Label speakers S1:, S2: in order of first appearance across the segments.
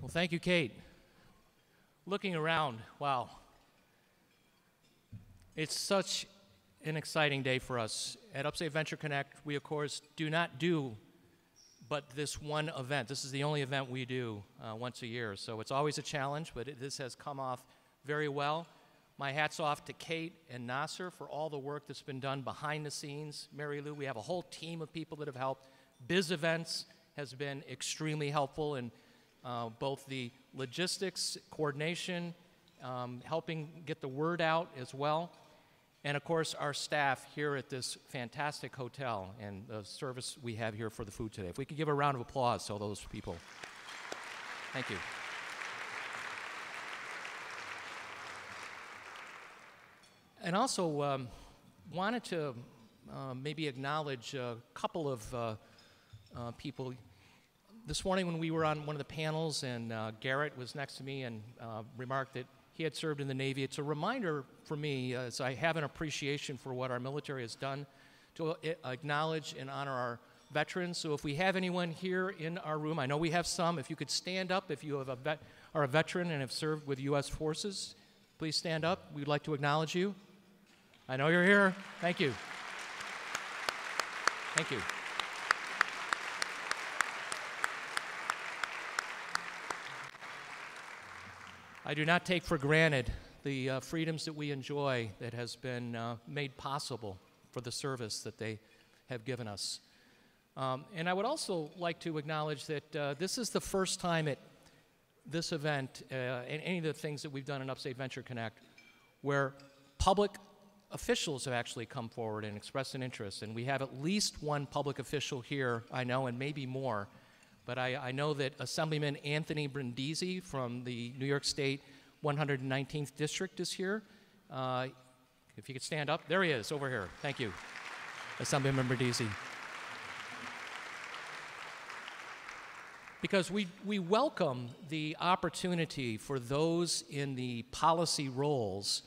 S1: Well, thank you, Kate. Looking around, wow. It's such an exciting day for us. At Upstate Venture Connect, we, of course, do not do but this one event. This is the only event we do once a year, so it's always a challenge, but this has come off very well. My hat's off to Kate and Nasser for all the work that's been done behind the scenes. Mary Lou, we have a whole team of people that have helped. Biz Events has been extremely helpful in both the logistics, coordination, helping get the word out as well. And of course, our staff here at this fantastic hotel and the service we have here for the food today. If we could give a round of applause to all those people. Thank you. And also wanted to maybe acknowledge a couple of people. This morning when we were on one of the panels and Garrett was next to me and remarked that he had served in the Navy, it's a reminder for me, as I have an appreciation for what our military has done, to acknowledge and honor our veterans. So if we have anyone here in our room, I know we have some, if you could stand up if you have are a veteran and have served with U.S. forces, please stand up. We'd like to acknowledge you. I know you're here. Thank you. Thank you. I do not take for granted the freedoms that we enjoy that has been made possible for the service that they have given us. And I would also like to acknowledge that this is the first time at this event, and any of the things that we've done in Upstate Venture Connect, where public officials have actually come forward and expressed an interest. And we have at least one public official here, I know, and maybe more. But I know that Assemblyman Anthony Brindisi from the New York State 119th District is here. If you could stand up. There he is, over here. Thank you, Assemblyman Brindisi. Because we welcome the opportunity for those in the policy roles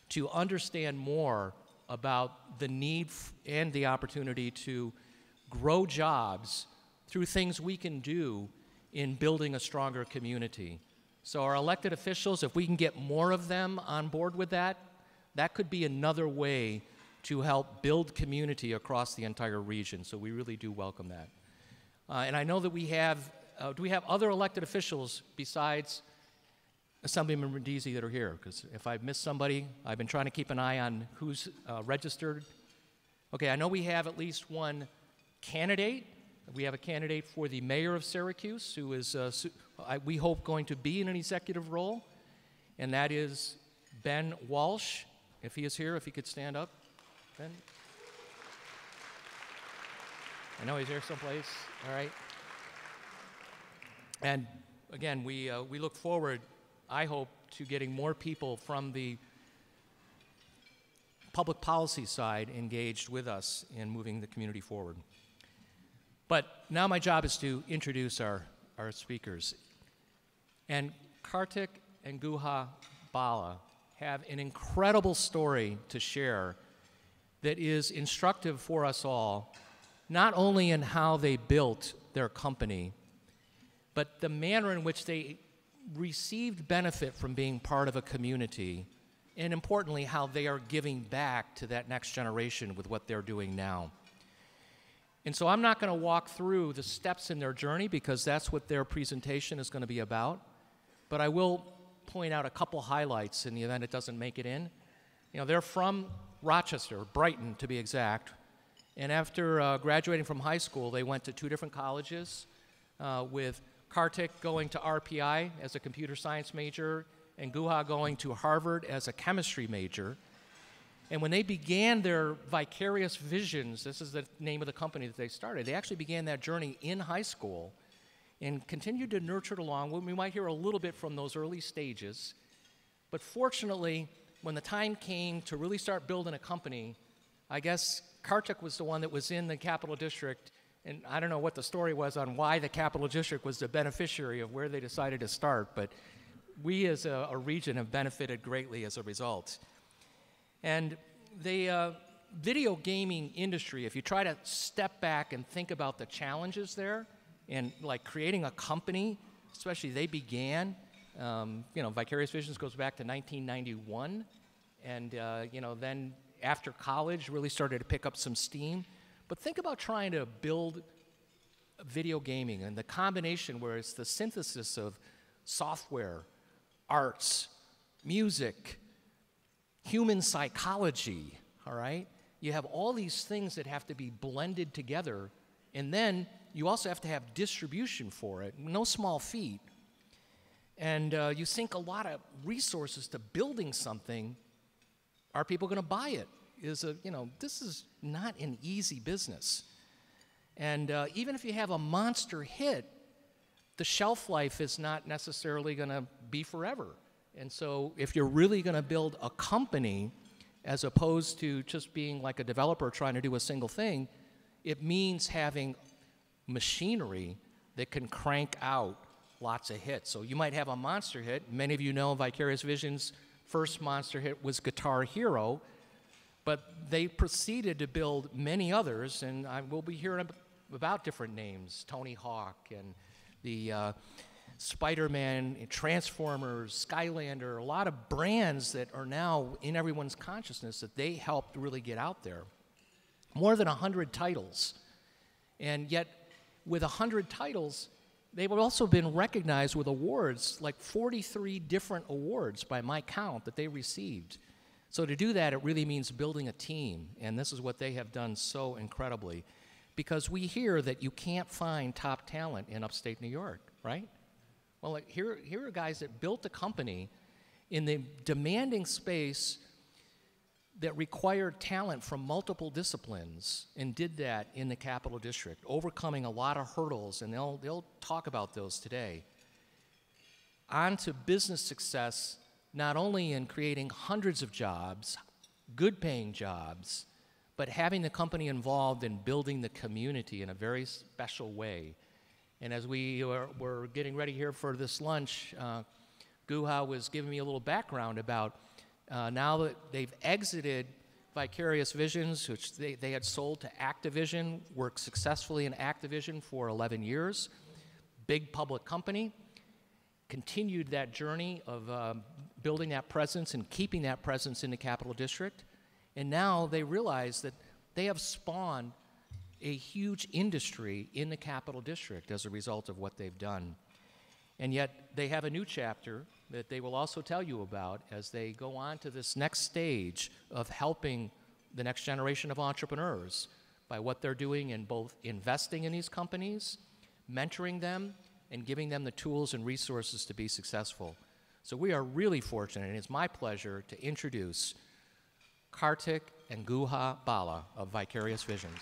S1: to understand more about the need and the opportunity to grow jobs through things we can do in building a stronger community. So our elected officials, if we can get more of them on board with that, that could be another way to help build community across the entire region. So we really do welcome that. And I know that we have, do we have other elected officials besides Assemblyman Brindisi that are here? Because if I've missed somebody, I've been trying to keep an eye on who's registered. Okay, I know we have at least one candidate. We have a candidate for the mayor of Syracuse who is, we hope, going to be in an executive role, and that is Ben Walsh. If he is here, if he could stand up. Ben? I know he's here someplace. All right. And again, we look forward, I hope, to getting more people from the public policy side engaged with us in moving the community forward. But now my job is to introduce our speakers. And Karthik and Guha Bala have an incredible story to share that is instructive for us all, not only in how they built their company, but the manner in which they received benefit from being part of a community, and importantly, how they are giving back to that next generation with what they're doing now. And so I'm not going to walk through the steps in their journey because that's what their presentation is going to be about, but I will point out a couple highlights in the event it doesn't make it in. You know, they're from Rochester, Brighton to be exact, and after graduating from high school, they went to 2 different colleges, with Karthik going to RPI as a computer science major and Guha going to Harvard as a chemistry major. And when they began their Vicarious Visions, this is the name of the company that they started, they actually began that journey in high school and continued to nurture it along. We might hear a little bit from those early stages, but fortunately, when the time came to really start building a company, I guess Karthik was the one that was in the Capital District, and I don't know what the story was on why the Capital District was the beneficiary of where they decided to start, but we as a region have benefited greatly as a result. And the video gaming industry, if you try to step back and think about the challenges there, and like creating a company especially they began, you know, Vicarious Visions goes back to 1991, and you know, then after college really started to pick up some steam. But think about trying to build video gaming and the combination where it's the synthesis of software, arts, music, human psychology, all right? You have all these things that have to be blended together, and then you also have to have distribution for it, no small feat. And you sink a lot of resources to building something. Are people going to buy it? You know, this is not an easy business. And even if you have a monster hit, the shelf life is not necessarily going to be forever. And so if you're really going to build a company, as opposed to just being like a developer trying to do a single thing, it means having machinery that can crank out lots of hits. So you might have a monster hit. Many of you know Vicarious Visions' first monster hit was Guitar Hero, but they proceeded to build many others, and I will be hearing about different names, Tony Hawk and the Spider-Man, Transformers, Skylander, a lot of brands that are now in everyone's consciousness that they helped really get out there. More than 100 titles. And yet, with 100 titles, they've also been recognized with awards, like 43 different awards by my count that they received. So to do that, it really means building a team, and this is what they have done so incredibly. Because we hear that you can't find top talent in upstate New York, right? Well, like, here are guys that built a company in the demanding space that required talent from multiple disciplines and did that in the Capital District, overcoming a lot of hurdles, and they'll talk about those today. On to business success, not only in creating hundreds of jobs, good-paying jobs, but having the company involved in building the community in a very special way. And as we were getting ready here for this lunch, Guha was giving me a little background about now that they've exited Vicarious Visions, which they had sold to Activision, worked successfully in Activision for 11 years, big public company, continued that journey of building that presence and keeping that presence in the Capital District. And now they realize that they have spawned a huge industry in the Capital District as a result of what they've done. And yet they have a new chapter that they will also tell you about as they go on to this next stage of helping the next generation of entrepreneurs by what they're doing in both investing in these companies, mentoring them, and giving them the tools and resources to be successful. So we are really fortunate, and it's my pleasure to introduce Karthik and Guha Bala of Vicarious Visions.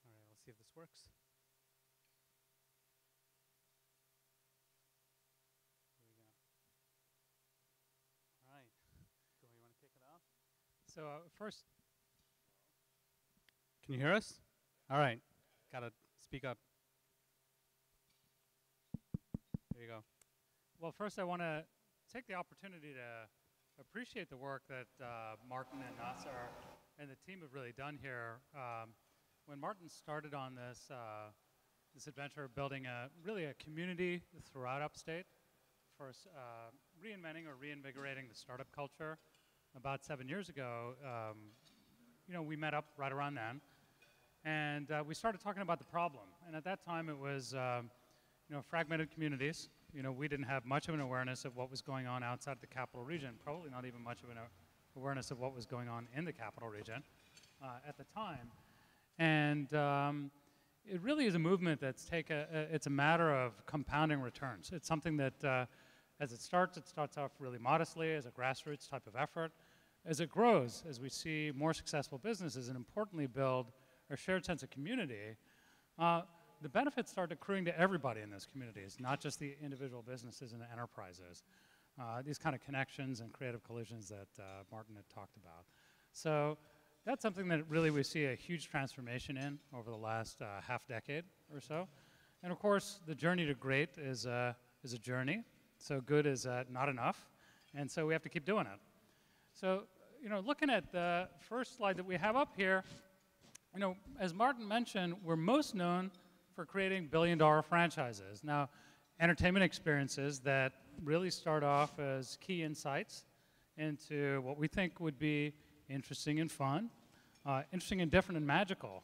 S2: All right, let's see if this works. Here we go. All right. Go, you want to kick it off? So first, can you hear us? All right. Got to speak up. There you go. Well, first I want to take the opportunity to appreciate the work that Martin and Nasser and the team have really done here. When Martin started on this adventure of building really a community throughout Upstate for reinventing or reinvigorating the startup culture about 7 years ago, you know, we met up right around then, and we started talking about the problem. And at that time, it was you know, fragmented communities. You know, we didn't have much of an awareness of what was going on outside the capital region, probably not even much of an awareness of what was going on in the capital region at the time. And it really is a movement that's it's a matter of compounding returns. It's something that as it starts off really modestly as a grassroots type of effort. As it grows, as we see more successful businesses and importantly build a shared sense of community, the benefits start accruing to everybody in those communities, not just the individual businesses and the enterprises. These kind of connections and creative collisions that Martin had talked about. So that's something that really we see a huge transformation in over the last half decade or so. And of course, the journey to great is a journey. So good is not enough. And so we have to keep doing it. So, looking at the first slide that we have up here, as Martin mentioned, we're most known for creating billion-dollar franchises. Now, entertainment experiences that really start off as key insights into what we think would be interesting and fun, interesting and different and magical.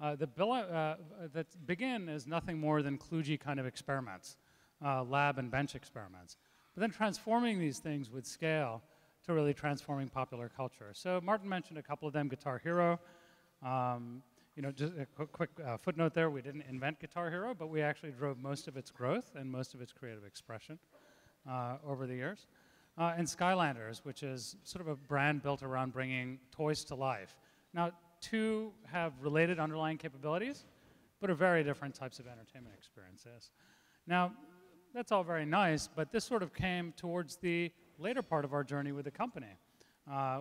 S2: That begin as nothing more than kludgy kind of experiments, lab and bench experiments. But then transforming these things with scale to really transforming popular culture. So Martin mentioned a couple of them, Guitar Hero. Just a quick footnote there, we didn't invent Guitar Hero, but we actually drove most of its growth and most of its creative expression over the years. And Skylanders, which is sort of a brand built around bringing toys to life. Now, two have related underlying capabilities, but are very different types of entertainment experiences. Now, that's all very nice, but this sort of came towards the later part of our journey with the company,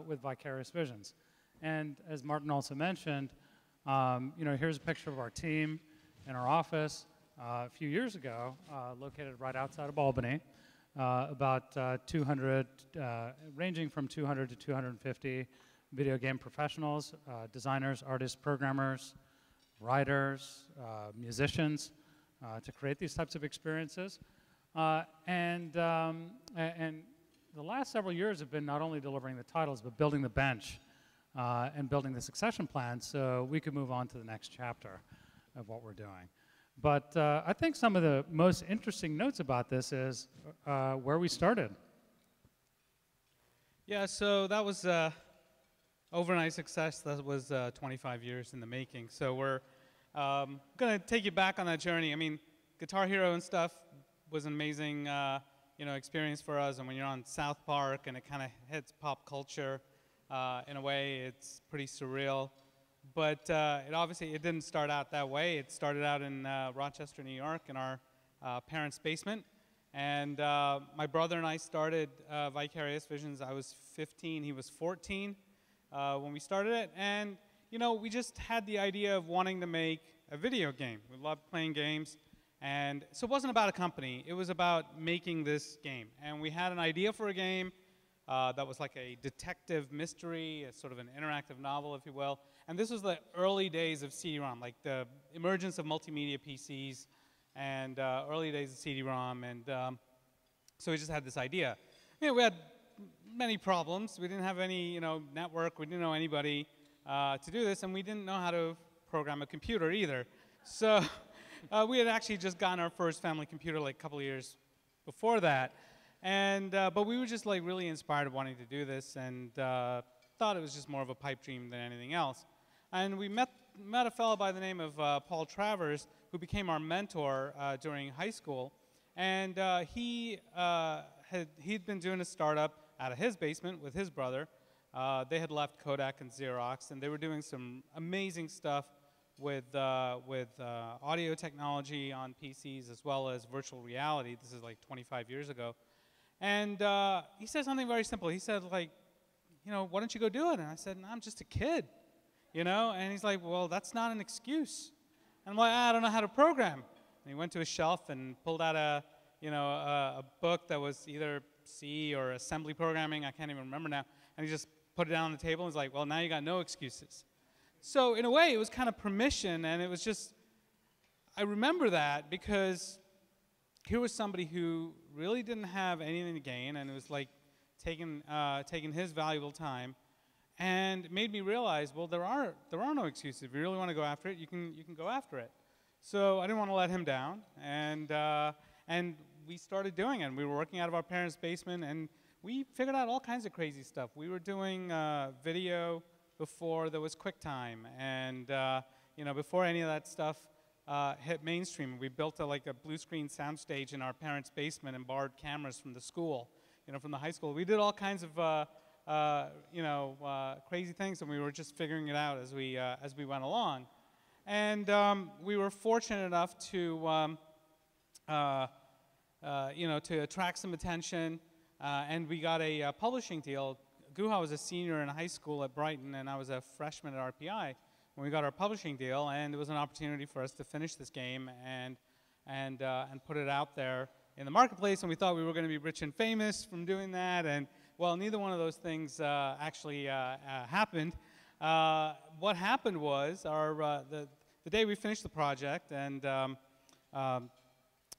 S2: with Vicarious Visions. And as Martin also mentioned, here's a picture of our team in our office a few years ago, located right outside of Albany, about 200, ranging from 200 to 250 video game professionals, designers, artists, programmers, writers, musicians, to create these types of experiences. And the last several years have been not only delivering the titles, but building the bench and building the succession plan so we could move on to the next chapter of what we're doing. But I think some of the most interesting notes about this is where we started.
S3: Yeah, so that was overnight success. That was 25 years in the making. So we're going to take you back on that journey. I mean, Guitar Hero and stuff was an amazing experience for us. And when you're on South Park and it kind of hits pop culture in a way, it's pretty surreal. But it didn't start out that way. It started out in Rochester, New York, in our parents' basement. And my brother and I started Vicarious Visions. I was 15, he was 14 when we started it. And, we just had the idea of wanting to make a video game. We loved playing games. And so it wasn't about a company. It was about making this game. And we had an idea for a game that was like a detective mystery, a sort of an interactive novel, if you will. And this was the early days of CD-ROM, like the emergence of multimedia PCs and early days of CD-ROM. And so we just had this idea. We had many problems. We didn't have any network. We didn't know anybody to do this. And we didn't know how to program a computer either. So we had actually just gotten our first family computer like a couple of years before that. And but we were just like really inspired of wanting to do this and thought it was just more of a pipe dream than anything else. And we met a fellow by the name of Paul Travers, who became our mentor during high school. And he'd been doing a startup out of his basement with his brother. They had left Kodak and Xerox, and they were doing some amazing stuff with audio technology on PCs as well as virtual reality. This is like 25 years ago. And he said something very simple. He said, like, why don't you go do it? And I said, no, I'm just a kid, And he's like, well, that's not an excuse. And I'm like, I don't know how to program. And he went to a shelf and pulled out a book that was either C or assembly programming. I can't even remember now. And he just put it down on the table and was like, well, now you got no excuses. So in a way, it was kind of permission, and it was just, I remember that because here was somebody who really didn't have anything to gain, and it was like taking his valuable time, and it made me realize, well, there are no excuses. If you really want to go after it, you can go after it. So I didn't want to let him down, and we started doing it. And we were working out of our parents' basement, and we figured out all kinds of crazy stuff. We were doing video before there was QuickTime, and before any of that stuff hit mainstream. We built a blue screen soundstage in our parents' basement and borrowed cameras from the school, from the high school. We did all kinds of crazy things, and we were just figuring it out as we went along. And we were fortunate enough to to attract some attention, and we got a publishing deal Guha was a senior in high school at Brighton, and I was a freshman at RPI when we got our publishing deal, and it was an opportunity for us to finish this game and put it out there in the marketplace, and we thought we were going to be rich and famous from doing that, and well, neither one of those things actually happened. What happened was the day we finished the project and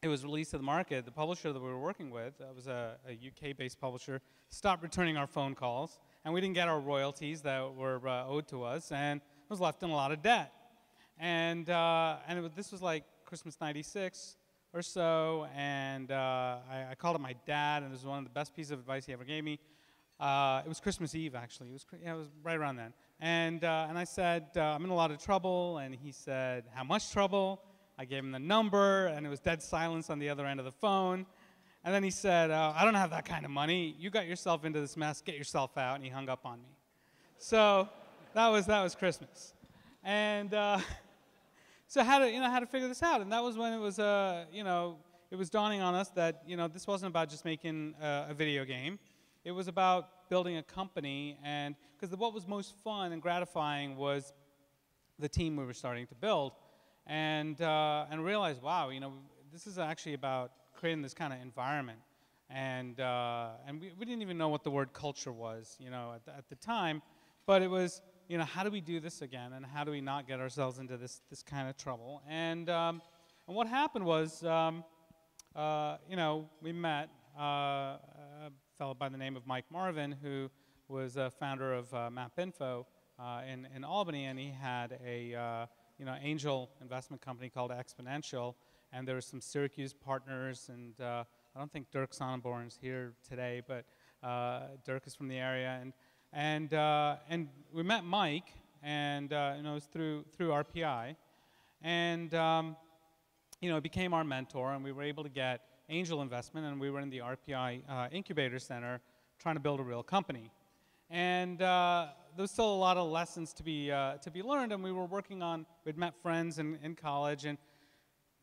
S3: it was released to the market, the publisher that we were working with, was a UK-based publisher, stopped returning our phone calls, and we didn't get our royalties that were owed to us, and was left in a lot of debt. And this was like Christmas '96 or so, and I called up my dad, and this was one of the best pieces of advice he ever gave me. It was Christmas Eve, actually. It was right around then. And I said, I'm in a lot of trouble, and he said, how much trouble? I gave him the number, and it was dead silence on the other end of the phone. And then he said, I don't have that kind of money. You got yourself into this mess. Get yourself out. And he hung up on me. So that was Christmas. And so how to figure this out? And that was when it was it was dawning on us that this wasn't about just making a video game. It was about building a company, and because what was most fun and gratifying was the team we were starting to build. And realize, wow, this is actually about creating this kind of environment, and we didn't even know what the word culture was, at the time, but it was, how do we do this again, and how do we not get ourselves into this kind of trouble? And what happened was, we met a fellow by the name of Mike Marvin, who was a founder of MapInfo in Albany, and he had a angel investment company called Exponential, and there were some Syracuse partners, and I don't think Dirk Sonnenborn's here today, but Dirk is from the area, and we met Mike, and it was through RPI, and it became our mentor, and we were able to get angel investment, and we were in the RPI Incubator Center trying to build a real company. And there was still a lot of lessons to be learned, and we were working on, we'd met friends in college, and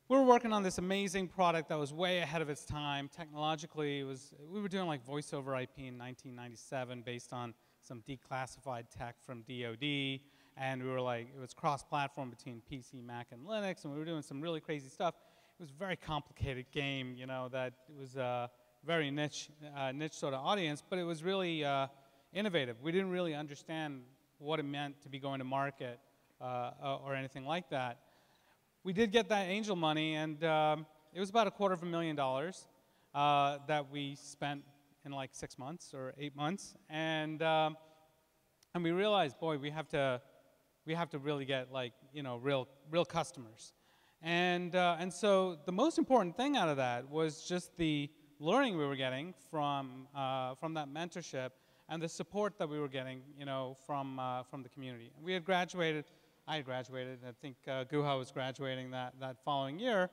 S3: we were working on this amazing product that was way ahead of its time. Technologically, we were doing like voice over IP in 1997 based on some declassified tech from DoD, and we were like, it was cross-platform between PC, Mac, and Linux, and we were doing some really crazy stuff. It was a very complicated game, that it was a very niche sort of audience, but it was really innovative. We didn't really understand what it meant to be going to market or anything like that. We did get that angel money, and it was about $250,000 that we spent in like 6 months or 8 months, and we realized, boy, we have to really get like real customers, and so the most important thing out of that was just the learning we were getting from that mentorship, and the support that we were getting, from the community. We had graduated. I had graduated. I think Guha was graduating that following year.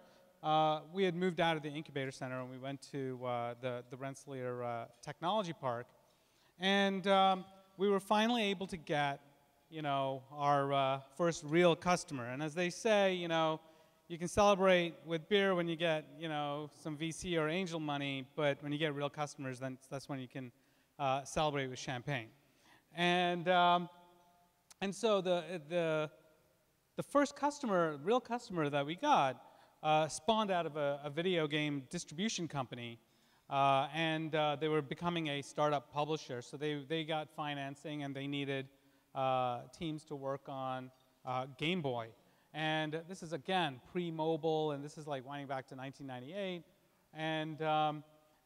S3: We had moved out of the incubator center, and we went to the Rensselaer Technology Park, and we were finally able to get, our first real customer. And as they say, you can celebrate with beer when you get, some VC or angel money, but when you get real customers, then that's when you can celebrate with champagne. And so the first real customer that we got spawned out of a video game distribution company, and they were becoming a startup publisher. So they got financing, and they needed teams to work on Game Boy. And this is, again, pre-mobile, and this is like winding back to 1998.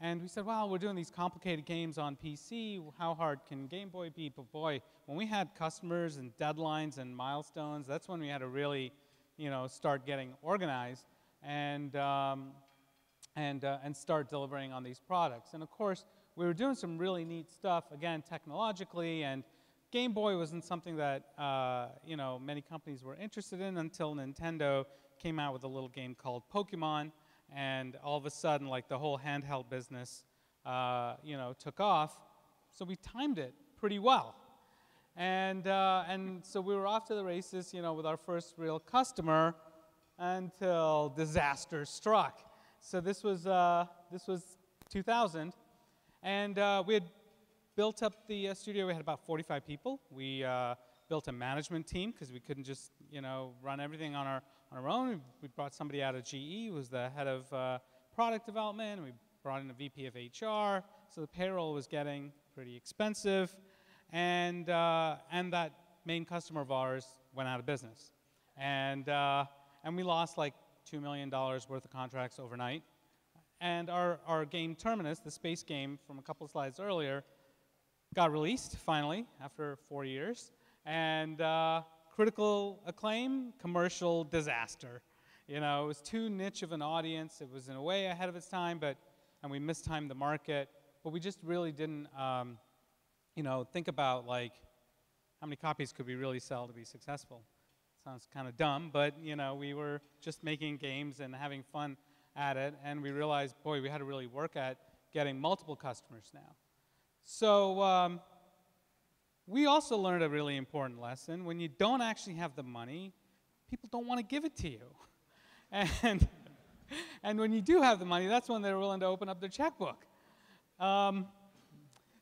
S3: And we said, well, we're doing these complicated games on PC. How hard can Game Boy be? But boy, when we had customers and deadlines and milestones, that's when we had to really, start getting organized and start delivering on these products. And of course, we were doing some really neat stuff, again, technologically, and Game Boy wasn't something that many companies were interested in until Nintendo came out with a little game called Pokemon, and all of a sudden, like, the whole handheld business, took off. So we timed it pretty well, and so we were off to the races, with our first real customer, until disaster struck. So this was 2000, and we had built up the studio. We had about 45 people. We built a management team because we couldn't just, run everything on our own. We brought somebody out of GE who was the head of product development. We brought in a VP of HR. So the payroll was getting pretty expensive. And that main customer of ours went out of business. And we lost like $2 million worth of contracts overnight. And our game Terminus, the space game from a couple of slides earlier, got released finally after 4 years. And critical acclaim, commercial disaster. It was too niche of an audience. It was in a way ahead of its time, and we mistimed the market. But we just really didn't, think about like how many copies could we really sell to be successful. Sounds kind of dumb, but we were just making games and having fun at it, and we realized, boy, we had to really work at getting multiple customers now. So we also learned a really important lesson. When you don't actually have the money, people don't want to give it to you. And when you do have the money, that's when they're willing to open up their checkbook.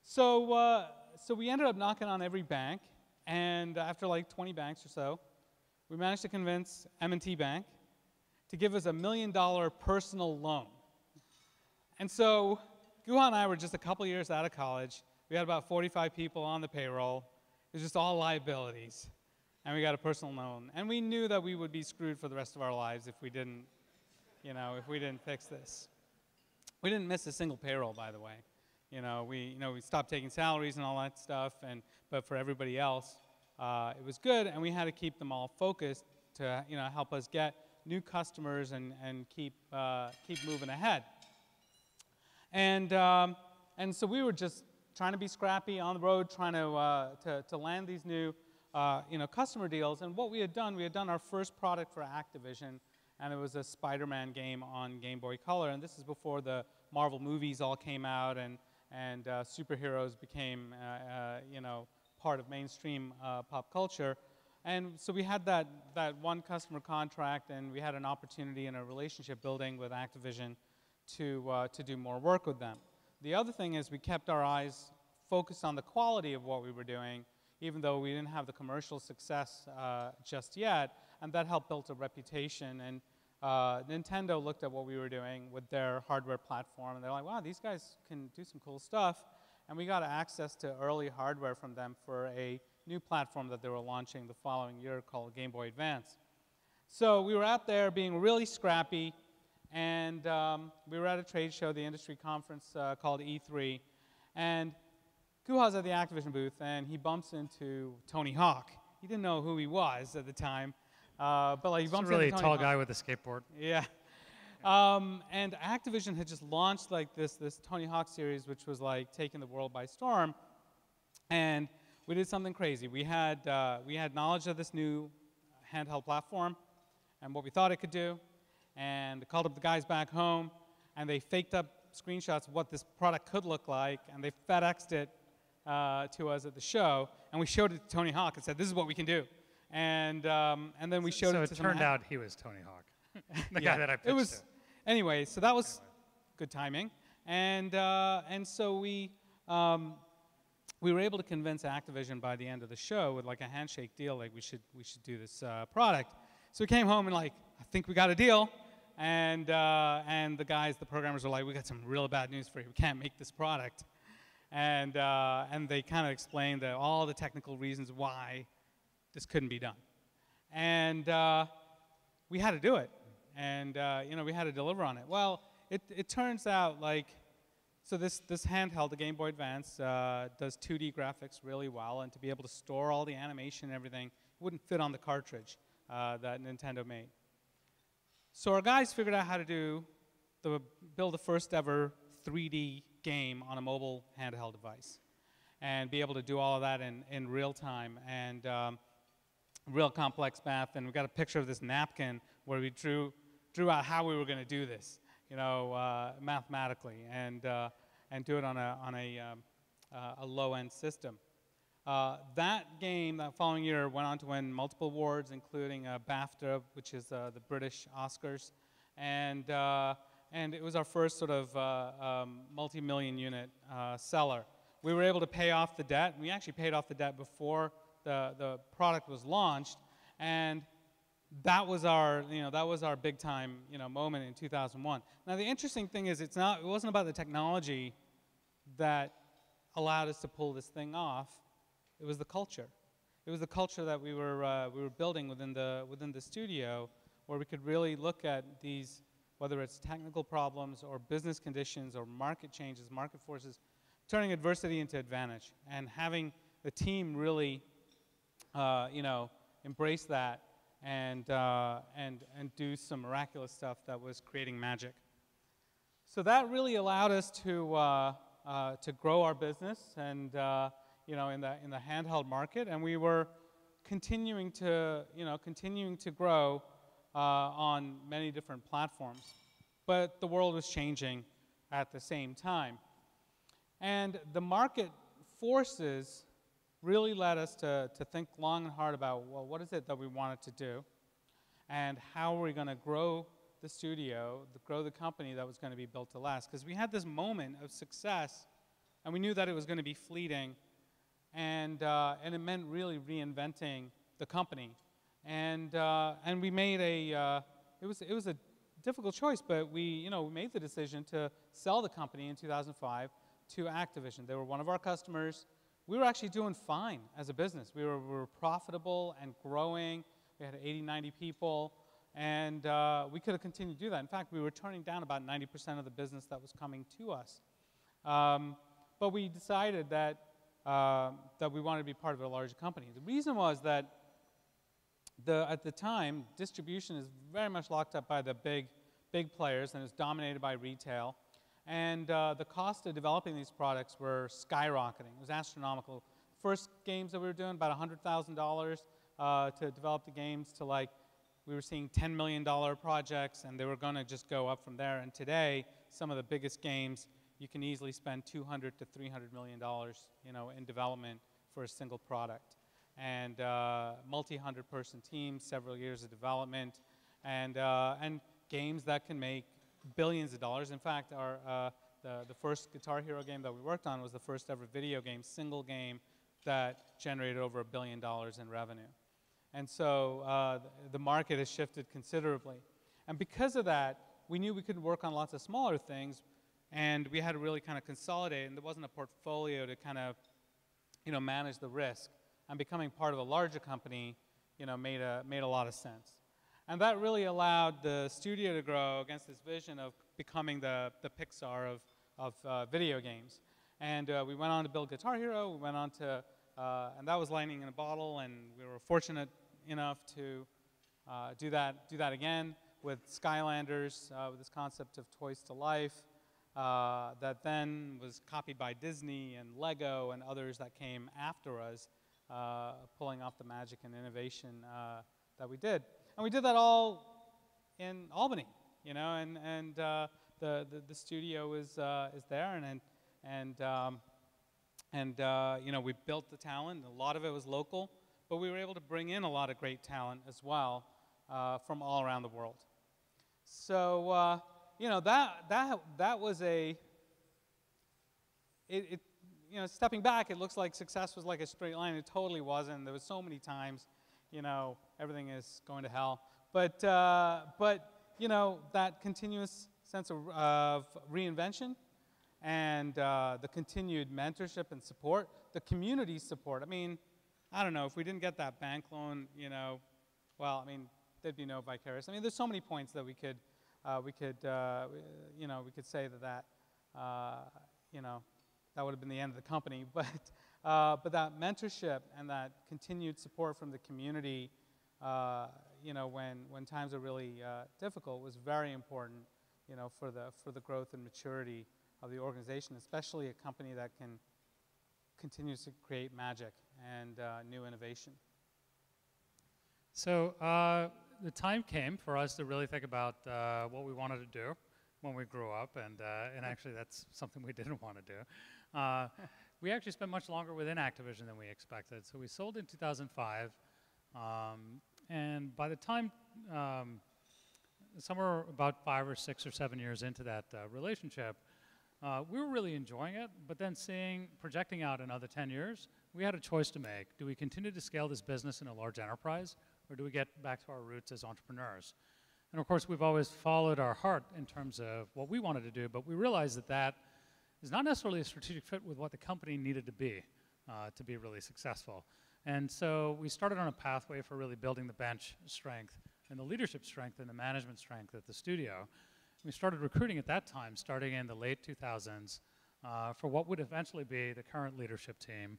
S3: So we ended up knocking on every bank, and after like 20 banks or so, we managed to convince M&T Bank to give us $1 million personal loan. And so Guha and I were just a couple years out of college. We had about 45 people on the payroll. It was just all liabilities. And we got a personal loan. And we knew that we would be screwed for the rest of our lives if we didn't, if we didn't fix this. We didn't miss a single payroll, by the way. We stopped taking salaries and all that stuff. But for everybody else, it was good. And we had to keep them all focused to, help us get new customers and keep moving ahead. And so we were just trying to be scrappy on the road, trying to land these new customer deals. And what we had done our first product for Activision, and it was a Spider-Man game on Game Boy Color. And this is before the Marvel movies all came out and superheroes became part of mainstream pop culture. And so we had that one customer contract, and we had an opportunity in a relationship building with Activision to do more work with them. The other thing is we kept our eyes focused on the quality of what we were doing, even though we didn't have the commercial success just yet, and that helped build a reputation. And Nintendo looked at what we were doing with their hardware platform, and they're like, wow, these guys can do some cool stuff. And we got access to early hardware from them for a new platform that they were launching the following year called Game Boy Advance. So we were out there being really scrappy, and we were at a trade show, the industry conference called E3, and Guha's at the Activision booth, and he bumps into Tony Hawk. He didn't know who he was at the time, but like he bumps into Tony Hawk.
S2: It's a really tall guy with a skateboard.
S3: Yeah. And Activision had just launched like this Tony Hawk series, which was like taking the world by storm, and we did something crazy. We had knowledge of this new handheld platform and what we thought it could do, and called up the guys back home, and they faked up screenshots of what this product could look like, and they FedExed it to us at the show, and we showed it to Tony Hawk and said, "This is what we can do." And then we showed it to
S2: So it turned out he was Tony Hawk, the
S3: yeah,
S2: guy that I pitched
S3: it was,
S2: to.
S3: Anyway, so that was good timing, and so we were able to convince Activision by the end of the show with like a handshake deal, like we should do this product. So we came home and like, I think we got a deal, and the guys, the programmers were like, we got some real bad news for you. We can't make this product, and they kind of explained all the technical reasons why this couldn't be done, and we had to do it, and we had to deliver on it. Well, it turns out like, so this handheld, the Game Boy Advance, does 2D graphics really well, and to be able to store all the animation and everything wouldn't fit on the cartridge that Nintendo made. So our guys figured out how to build the first ever 3D game on a mobile handheld device, and be able to do all of that in real time, and real complex math. And we got a picture of this napkin where we drew out how we were going to do this, mathematically, and do it on a low-end system. That game, that following year, went on to win multiple awards, including BAFTA, which is the British Oscars, and it was our first sort of multi-million unit seller. we were able to pay off the debt. We actually paid off the debt before the product was launched, and that was our big time moment in 2001. Now the interesting thing is it wasn't about the technology that allowed us to pull this thing off. It was the culture. It was the culture that we were building within the studio, where we could really look at these, whether it's technical problems or business conditions or market changes, market forces, turning adversity into advantage, and having the team really embrace that and do some miraculous stuff that was creating magic. So that really allowed us to grow our business and in the handheld market, and we were continuing to grow on many different platforms. But the world was changing at the same time. And the market forces really led us to think long and hard about, well, what is it that we wanted to do? And how are we going to grow the studio, grow the company that was going to be built to last? Because we had this moment of success, and we knew that it was going to be fleeting, and it meant really reinventing the company. And we made it was a difficult choice, but we made the decision to sell the company in 2005 to Activision. They were one of our customers. We were actually doing fine as a business. We were profitable and growing. We had 80, 90 people, and we could have continued to do that. In fact, we were turning down about 90% of the business that was coming to us. But we decided that we wanted to be part of a larger company. The reason was that at the time, distribution is very much locked up by the big players, and it's dominated by retail. And the cost of developing these products were skyrocketing. It was astronomical. First games that we were doing, about $100,000 to develop the games, to we were seeing $10 million projects, and they were going to just go up from there. And today, some of the biggest games, you can easily spend $200 to $300 million, in development for a single product. And multi-100-person teams, several years of development, and games that can make billions of dollars. In fact, the first Guitar Hero game that we worked on was the first ever video game, single game, that generated over $1 billion in revenue. And so the market has shifted considerably. And because of that, we knew we could work on lots of smaller things, and we had to really kind of consolidate, and there wasn't a portfolio to kind of manage the risk. And becoming part of a larger company made a lot of sense. And that really allowed the studio to grow against this vision of becoming the PIXAR of video games. And we went on to build Guitar Hero. We went on to, and that was lightning in a bottle. And we were fortunate enough to do that again with Skylanders, with this concept of toys to life, that then was copied by Disney and Lego and others that came after us, pulling off the magic and innovation that we did. And we did that all in Albany, and the studio is there, and we built the talent. A lot of it was local, but we were able to bring in a lot of great talent as well from all around the world. So that was stepping back, it looks like success was like a straight line. It totally wasn't. There was so many times, everything is going to hell. But that continuous sense of reinvention and the continued mentorship and support, the community support. I mean, I don't know, if we didn't get that bank loan, well, I mean, there'd be no Vicarious. I mean, there's so many points that we could say that that would have been the end of the company, but that mentorship and that continued support from the community, when times are really difficult, was very important, for the growth and maturity of the organization, especially a company that continues to create magic and new innovation.
S2: So the time came for us to really think about what we wanted to do when we grew up, and actually that's something we didn't want to do. We actually spent much longer within Activision than we expected. So we sold in 2005, and by the time, somewhere about 5 or 6 or 7 years into that relationship, We were really enjoying it, but then projecting out another 10 years, we had a choice to make. Do we continue to scale this business in a large enterprise, or do we get back to our roots as entrepreneurs? And of course, we've always followed our heart in terms of what we wanted to do, but we realized that that is not necessarily a strategic fit with what the company needed to be really successful. And so we started on a pathway for really building the bench strength and the leadership strength and the management strength at the studio. We started recruiting at that time, starting in the late 2000s, for what would eventually be the current leadership team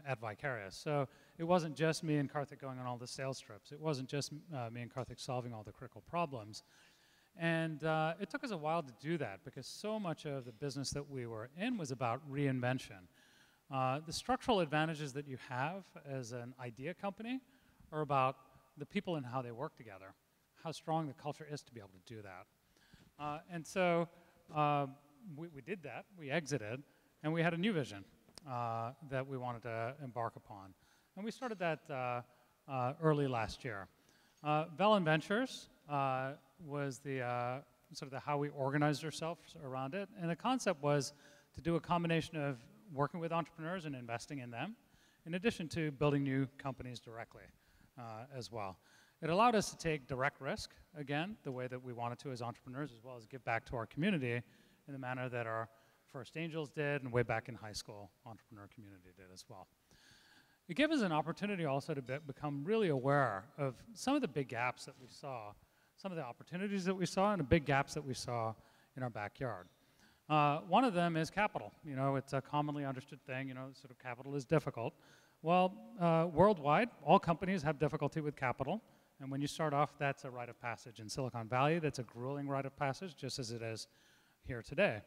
S2: at Vicarious. So it wasn't just me and Karthik going on all the sales trips. It wasn't just me and Karthik solving all the critical problems. And it took us a while to do that because so much of the business that we were in was about reinvention. The structural advantages that you have as an idea company are about the people and how they work together, how strong the culture is to be able to do that. And so we did that, we exited, and we had a new vision that we wanted to embark upon. And we started that early last year. Velan Ventures was the sort of the how we organized ourselves around it. And the concept was to do a combination of working with entrepreneurs and investing in them, in addition to building new companies directly as well. It allowed us to take direct risk, again, the way that we wanted to as entrepreneurs, as well as give back to our community in the manner that our first angels did and way back in high school, entrepreneur community did as well. It gave us an opportunity also to become really aware of some of the big gaps that we saw, some of the opportunities that we saw, and the big gaps that we saw in our backyard. One of them is capital. You know, it's a commonly understood thing, you know, sort of capital is difficult. Well, worldwide, all companies have difficulty with capital. And when you start off, that's a rite of passage. In Silicon Valley, that's a grueling rite of passage, just as it is here today.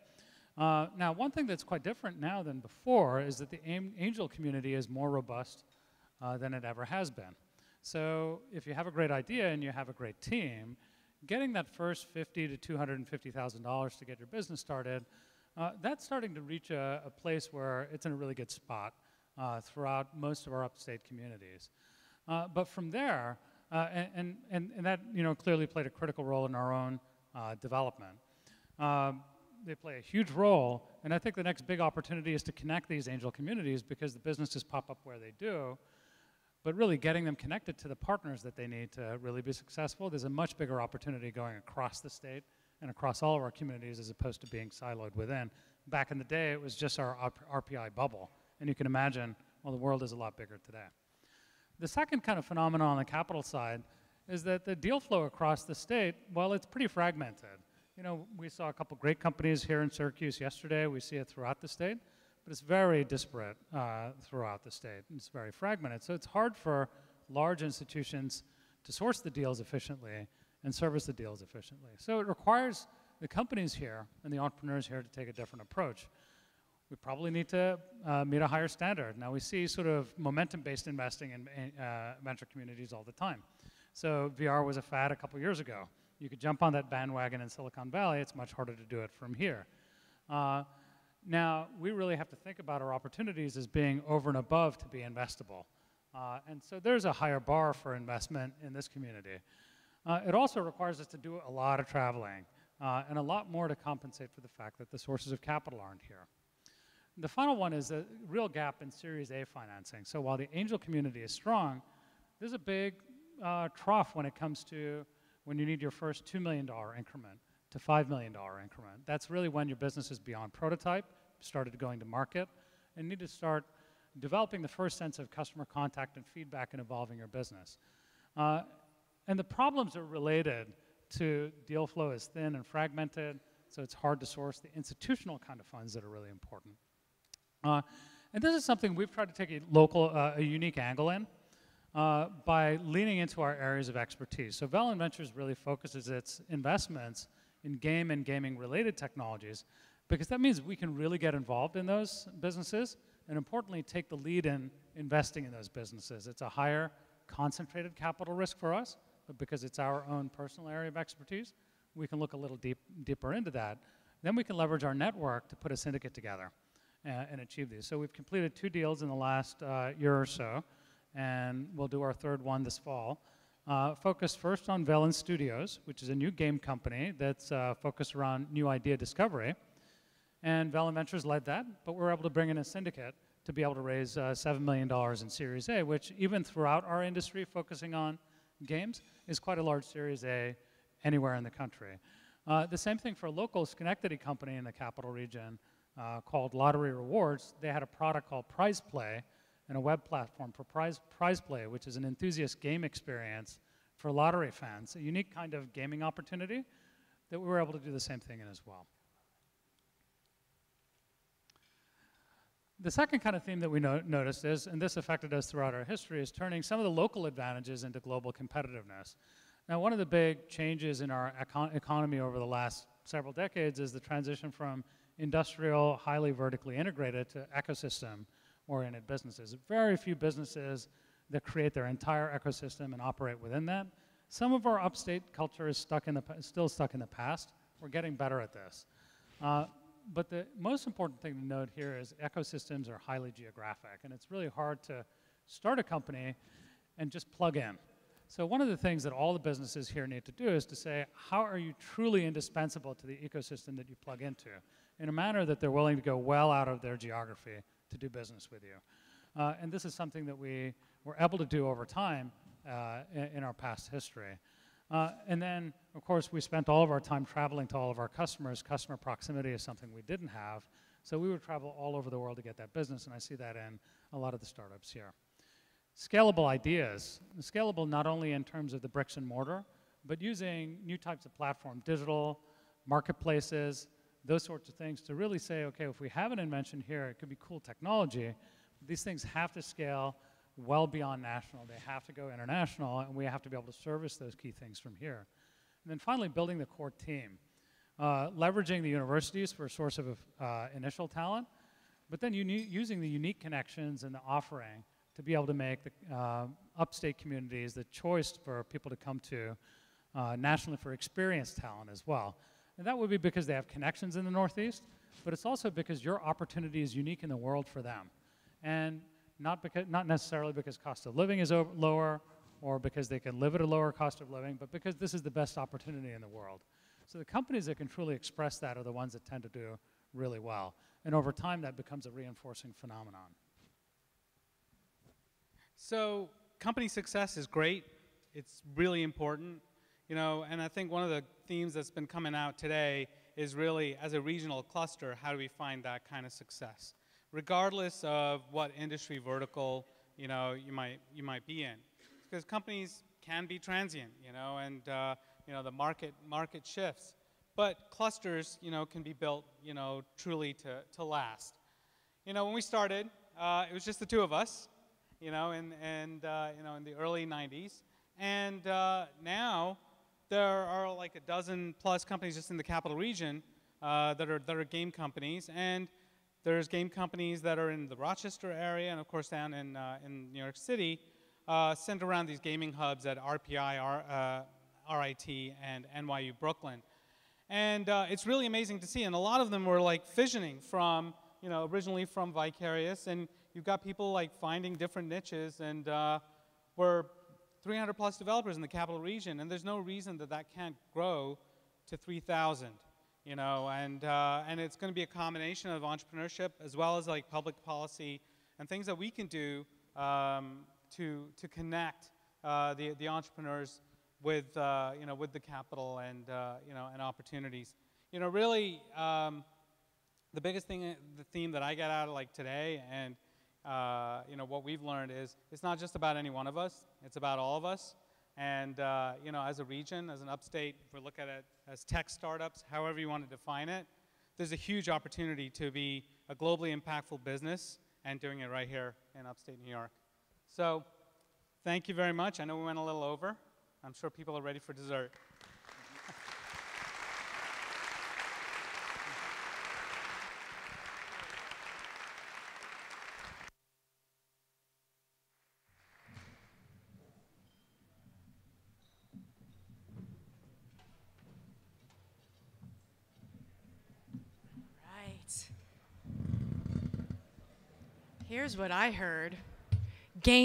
S2: Now, one thing that's quite different now than before is that the angel community is more robust than it ever has been. So if you have a great idea and you have a great team, getting that first $50,000 to $250,000 to get your business started, that's starting to reach a place where it's in a really good spot throughout most of our upstate communities. But from there, and that, you know, clearly played a critical role in our own development. They play a huge role, and I think the next big opportunity is to connect these angel communities because the businesses pop up where they do, but really getting them connected to the partners that they need to really be successful. There's a much bigger opportunity going across the state and across all of our communities as opposed to being siloed within. Back in the day, it was just our RPI bubble, and you can imagine, well, the world is a lot bigger today. The second kind of phenomenon on the capital side is that the deal flow across the state, well, it's pretty fragmented. You know, we saw a couple great companies here in Syracuse yesterday. We see it throughout the state, but it's very disparate throughout the state. It's very fragmented. So it's hard for large institutions to source the deals efficiently and service the deals efficiently. So it requires the companies here and the entrepreneurs here to take a different approach. We probably need to meet a higher standard. Now we see sort of momentum-based investing in venture communities all the time. So VR was a fad a couple years ago. You could jump on that bandwagon in Silicon Valley. It's much harder to do it from here. Now, we really have to think about our opportunities as being over and above to be investable. And so there's a higher bar for investment in this community. It also requires us to do a lot of traveling and a lot more to compensate for the fact that the sources of capital aren't here. The final one is a real gap in Series A financing. So while the angel community is strong, there's a big trough when it comes to when you need your first $2 million increment to $5 million increment. That's really when your business is beyond prototype, started going to market, and need to start developing the first sense of customer contact and feedback and evolving your business. And the problems are related to deal flow is thin and fragmented, so it's hard to source the institutional kind of funds that are really important. And this is something we've tried to take a unique angle in by leaning into our areas of expertise. So Velan Ventures really focuses its investments in game and gaming-related technologies because that means we can really get involved in those businesses and importantly take the lead in investing in those businesses. It's a higher concentrated capital risk for us, but because it's our own personal area of expertise, we can look a little deeper into that. Then we can leverage our network to put a syndicate together and achieve these. So we've completed 2 deals in the last year or so, and we'll do our 3rd one this fall. Focused first on Velan Studios, which is a new game company that's focused around new idea discovery. And Velan Ventures led that, but we were able to bring in a syndicate to be able to raise $7 million in Series A, which even throughout our industry, focusing on games, is quite a large Series A anywhere in the country. The same thing for a local Schenectady company in the capital region called Lottery Rewards. They had a product called Prize Play and a web platform for Prize Play, which is an enthusiast game experience for lottery fans, a unique kind of gaming opportunity that we were able to do the same thing in as well. The second kind of theme that we noticed is, and this affected us throughout our history, is turning some of the local advantages into global competitiveness. Now, one of the big changes in our economy over the last several decades is the transition from industrial, highly vertically integrated to ecosystem-oriented businesses. Very few businesses that create their entire ecosystem and operate within that. Some of our upstate culture is still stuck in the past. We're getting better at this. But the most important thing to note here is ecosystems are highly geographic, and it's really hard to start a company and just plug in. So one of the things that all the businesses here need to do is to say, how are you truly indispensable to the ecosystem that you plug into in a manner that they're willing to go well out of their geography to do business with you? And this is something that we were able to do over time in our past history. And then, of course, we spent all of our time traveling to all of our customers. Customer proximity is something we didn't have. So we would travel all over the world to get that business, and I see that in a lot of the startups here. Scalable ideas. Scalable not only in terms of the bricks and mortar, but using new types of platform, digital, marketplaces, those sorts of things to really say, okay, if we have an invention here, it could be cool technology. These things have to scale well beyond national. They have to go international, and we have to be able to service those key things from here. And then finally, building the core team. Leveraging the universities for a source of initial talent, but then using the unique connections and the offering to be able to make the upstate communities the choice for people to come to nationally for experienced talent as well. And that would be because they have connections in the Northeast, but it's also because your opportunity is unique in the world for them. And not necessarily because cost of living is lower or because they can live at a lower cost of living, but because this is the best opportunity in the world. So the companies that can truly express that are the ones that tend to do really well. And over time, that becomes a reinforcing phenomenon.
S3: So company success is great. It's really important, you know, and I think one of the themes that's been coming out today is really, as a regional cluster, how do we find that kind of success, regardless of what industry vertical, you know, you might be in, because companies can be transient, you know, and you know, the market shifts, but clusters, you know, can be built, you know, truly to last. You know, when we started, it was just the two of us, you know, and you know, in the early 90s, and now there are like a dozen plus companies just in the capital region that are game companies, and there's game companies that are in the Rochester area, and of course down in New York City, centered around these gaming hubs at RPI, RIT, and NYU Brooklyn. And it's really amazing to see, and a lot of them were like fissioning from, you know, originally from Vicarious, and you've got people like finding different niches, and we're 300 plus developers in the capital region, and there's no reason that that can't grow to 3,000, you know, and it's going to be a combination of entrepreneurship as well as like public policy and things that we can do to connect the entrepreneurs with you know, with the capital and you know, and opportunities. You know, really the biggest thing, the theme that I get out of like today, and you know, what we've learned is it's not just about any one of us, it's about all of us. And you know, as a region, as an upstate, if we look at it as tech startups, however you want to define it, there's a huge opportunity to be a globally impactful business and doing it right here in upstate New York. So thank you very much. I know we went a little over. I'm sure people are ready for dessert.
S4: Here's what I heard. Game